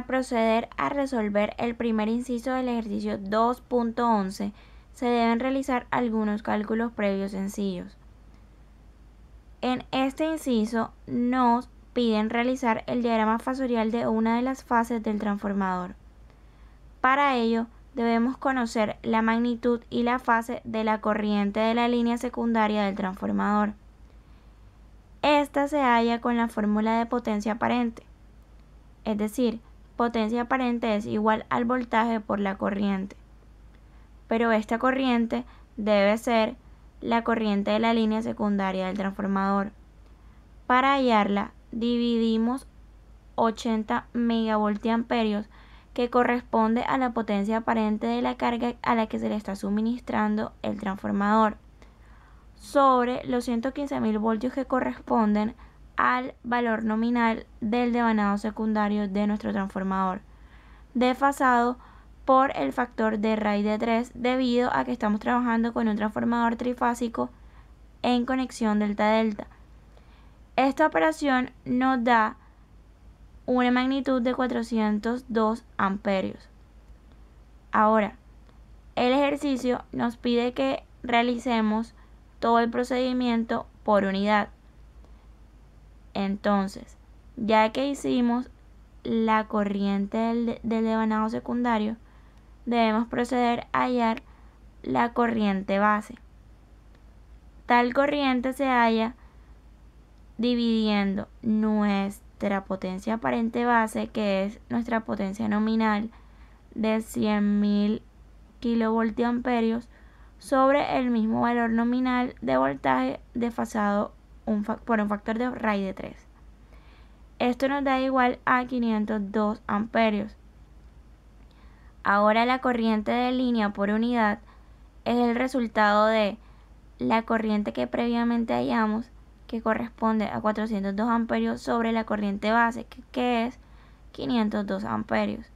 Para proceder a resolver el primer inciso del ejercicio 2.11, se deben realizar algunos cálculos previos sencillos. En este inciso nos piden realizar el diagrama fasorial de una de las fases del transformador. Para ello, debemos conocer la magnitud y la fase de la corriente de la línea secundaria del transformador. Esta se halla con la fórmula de potencia aparente, es decir, potencia aparente es igual al voltaje por la corriente. Pero esta corriente debe ser la corriente de la línea secundaria del transformador. Para hallarla, dividimos 80 megavoltiamperios, que corresponde a la potencia aparente de la carga a la que se le está suministrando el transformador, sobre los 115.000 voltios que corresponden al valor nominal del devanado secundario de nuestro transformador, desfasado por el factor de raíz de 3 debido a que estamos trabajando con un transformador trifásico en conexión delta-delta. Esta operación nos da una magnitud de 402 amperios. Ahora, el ejercicio nos pide que realicemos todo el procedimiento por unidad. Entonces, ya que hicimos la corriente del devanado secundario, debemos proceder a hallar la corriente base. Tal corriente se halla dividiendo nuestra potencia aparente base, que es nuestra potencia nominal de 100.000 kilovoltiamperios, sobre el mismo valor nominal de voltaje desfasado por un factor de raíz de 3. Esto nos da igual a 502 amperios. Ahora la corriente de línea por unidad es el resultado de la corriente que previamente hallamos, que corresponde a 402 amperios, sobre la corriente base, que es 502 amperios.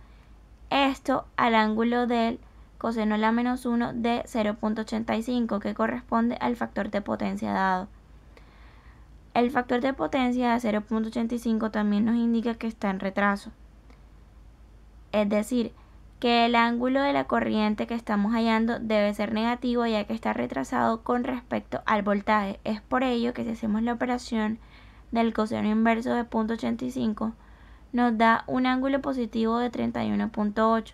Esto al ángulo del coseno a la menos 1 de 0.85, que corresponde al factor de potencia dado. El factor de potencia de 0.85 también nos indica que está en retraso. Es decir, que el ángulo de la corriente que estamos hallando debe ser negativo, ya que está retrasado con respecto al voltaje. Es por ello que si hacemos la operación del coseno inverso de 0.85, nos da un ángulo positivo de 31.8.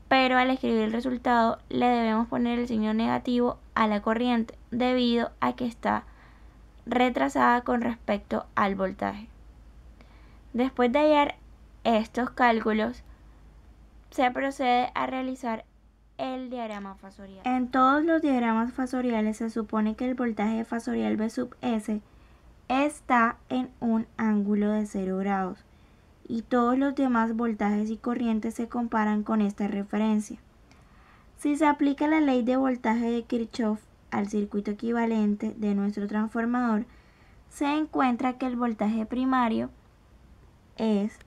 Pero al escribir el resultado le debemos poner el signo negativo a la corriente, debido a que está retrasada con respecto al voltaje. Después de hallar estos cálculos, se procede a realizar el diagrama fasorial. En todos los diagramas fasoriales se supone que el voltaje fasorial V sub S está en un ángulo de 0 grados y todos los demás voltajes y corrientes se comparan con esta referencia. Si se aplica la ley de voltaje de Kirchhoff al circuito equivalente de nuestro transformador, se encuentra que el voltaje primario es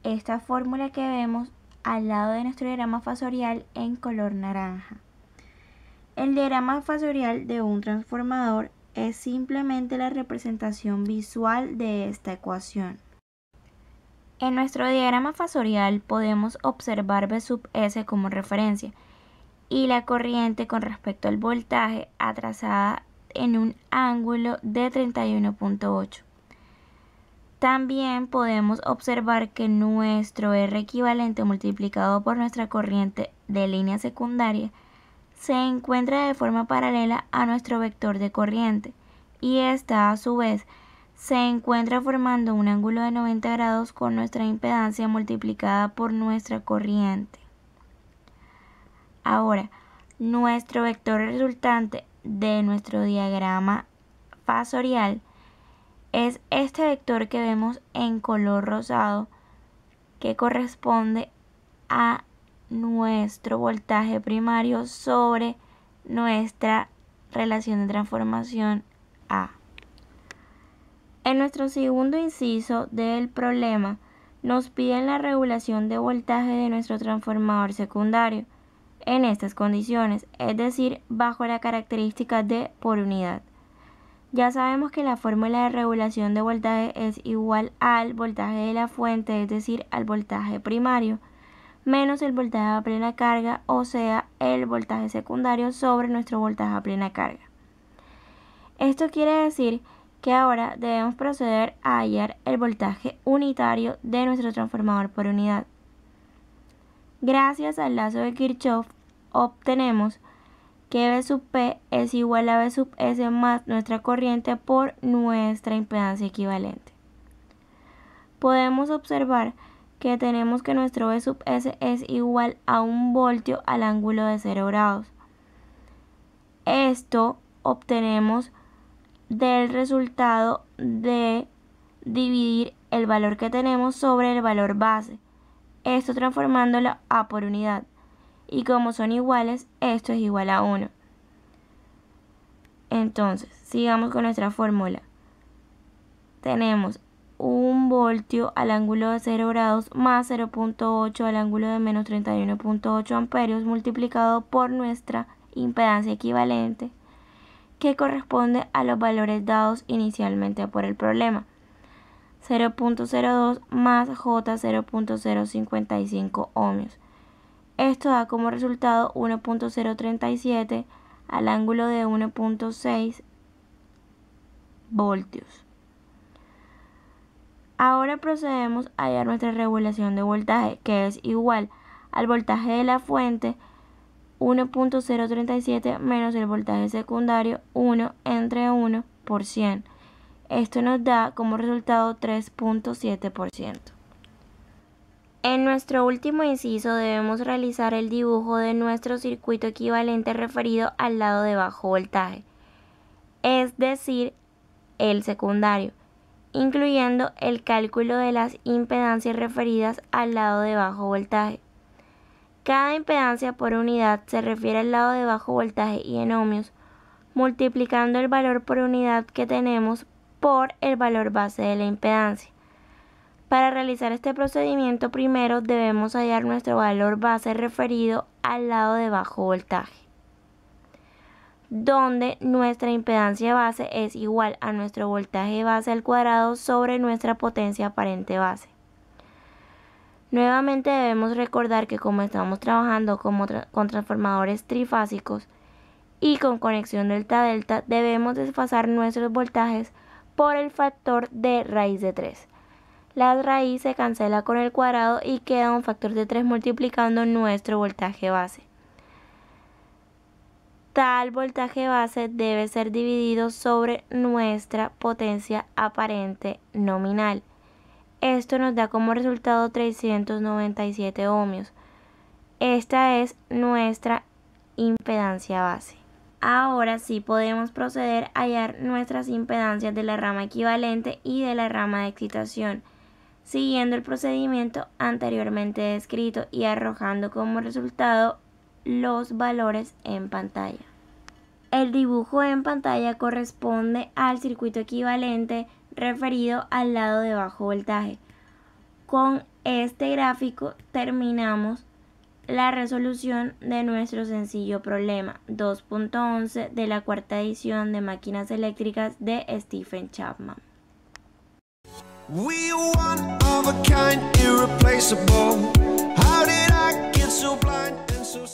esta fórmula que vemos al lado de nuestro diagrama fasorial en color naranja. El diagrama fasorial de un transformador es simplemente la representación visual de esta ecuación. En nuestro diagrama fasorial podemos observar V sub S como referencia y la corriente con respecto al voltaje atrasada en un ángulo de 31.8. También podemos observar que nuestro R equivalente multiplicado por nuestra corriente de línea secundaria se encuentra de forma paralela a nuestro vector de corriente y esta a su vez se encuentra formando un ángulo de 90 grados con nuestra impedancia multiplicada por nuestra corriente. Ahora, nuestro vector resultante de nuestro diagrama fasorial es este vector que vemos en color rosado, que corresponde a nuestro voltaje primario sobre nuestra relación de transformación A. En nuestro segundo inciso del problema nos piden la regulación de voltaje de nuestro transformador secundario en estas condiciones, es decir, bajo la característica de por unidad. Ya sabemos que la fórmula de regulación de voltaje es igual al voltaje de la fuente, es decir, al voltaje primario, menos el voltaje a plena carga, o sea, el voltaje secundario sobre nuestro voltaje a plena carga. Esto quiere decir que ahora debemos proceder a hallar el voltaje unitario de nuestro transformador por unidad. Gracias al lazo de Kirchhoff obtenemos que V sub P es igual a V sub S más nuestra corriente por nuestra impedancia equivalente. Podemos observar que tenemos que nuestro V sub S es igual a 1 voltio al ángulo de 0 grados. Esto obtenemos del resultado de dividir el valor que tenemos sobre el valor base, esto transformándolo a por unidad, y como son iguales, esto es igual a 1. Entonces, sigamos con nuestra fórmula. Tenemos 1 voltio al ángulo de 0 grados más 0.8 al ángulo de menos 31.8 amperios multiplicado por nuestra impedancia equivalente, que corresponde a los valores dados inicialmente por el problema. 0.02 más J 0.055 ohmios. Esto da como resultado 1.037 al ángulo de 1.6 voltios. Ahora procedemos a hallar nuestra regulación de voltaje, que es igual al voltaje de la fuente 1.037 menos el voltaje secundario 1 entre 1 por 100. Esto nos da como resultado 3.7%. En nuestro último inciso debemos realizar el dibujo de nuestro circuito equivalente referido al lado de bajo voltaje, es decir, el secundario, incluyendo el cálculo de las impedancias referidas al lado de bajo voltaje. Cada impedancia por unidad se refiere al lado de bajo voltaje y en ohmios, multiplicando el valor por unidad que tenemos por el valor base de la impedancia. Para realizar este procedimiento, primero debemos hallar nuestro valor base referido al lado de bajo voltaje, donde nuestra impedancia base es igual a nuestro voltaje base al cuadrado sobre nuestra potencia aparente base. Nuevamente debemos recordar que como estamos trabajando con transformadores trifásicos y con conexión delta-delta, debemos desfasar nuestros voltajes por el factor de raíz de 3. La raíz se cancela con el cuadrado y queda un factor de 3 multiplicando nuestro voltaje base. Tal voltaje base debe ser dividido sobre nuestra potencia aparente nominal. Esto nos da como resultado 397 ohmios. Esta es nuestra impedancia base. Ahora sí podemos proceder a hallar nuestras impedancias de la rama equivalente y de la rama de excitación, siguiendo el procedimiento anteriormente descrito y arrojando como resultado los valores en pantalla. El dibujo en pantalla corresponde al circuito equivalente referido al lado de bajo voltaje. Con este gráfico terminamos la resolución de nuestro sencillo problema 2.11 de la cuarta edición de máquinas eléctricas de Stephen Chapman. We are one of a kind, irreplaceable. How did I get so blind and so